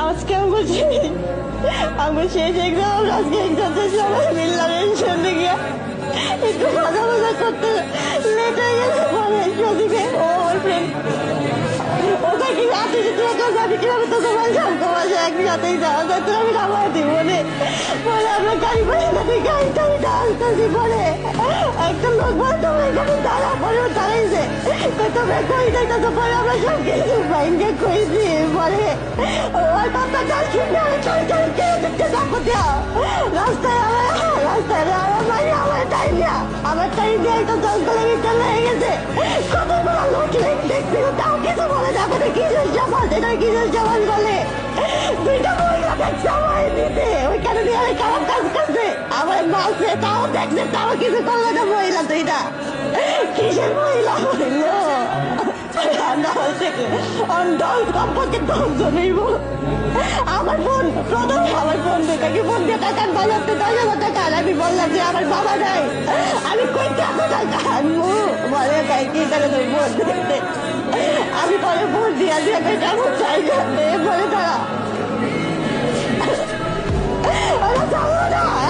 আজকে আমি বলছি আমি শেষ এক্সাম আজকে এক্সামটা সবাই মিললাম এর গিয়া একটু মজা মজা করতে লেট হয়ে গেছে পরে সদিকে ও আমার ফ্রেন্ড ওটা কি রাতে যদি আমি কিভাবে তোকে বলছিলাম তোমার একসাথেই যাওয়া যায় তো আমি নামাই দিই বলে বলে আমরা গাড়ি বসে থাকি গাড়ি টাড়িটা আসতেছি পরে একটা লোক বলে তোমার এখানে দাঁড়া পরে ও দাঁড়াইছে তোমরা কই যাইতো তো পরে আমরা সব কিছু বাইঙ্গে কইছি পরে ওর বাচ্চাটা শুনে আমি চলে চলে কেউ দেখতে যাবো দেওয়া রাস্তায় আমার মানে আমার টাইম দিয়ে একটা জঙ্গলে ভিতরে লেগে গেছে কতগুলো লোক দেখছিল তাও কিছু বলে যাবো না কিসের সমাজ এটা কিসের সমাজ বলে দুইটা মহিলাকে সময় দিতে ওইখানে দিয়ে আমি খারাপ কাজ করছে আমার মাসে তাও দেখছে তাও কিছু করলো না মহিলা দুইটা কিসের মহিলা হইল সম্পর্কে 10 জনের আমার বোন প্রথম আমার বোন দুটাকে বোন দিয়ে টাকা বাজাতে 10,000 টাকা আর আমি বললাম যে আমার বাবা নাই আমি কই এত টাকা আনবো বলে তাই কি তাহলে তুই বোন দেখতে আমি পরে বোন দিয়ে দিয়ে কেমন চাই জানতে বলে তারা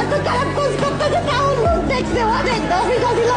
এত খারাপ খোঁজ করতে যে তাও লোক দেখছে অনেক অফিস ছিল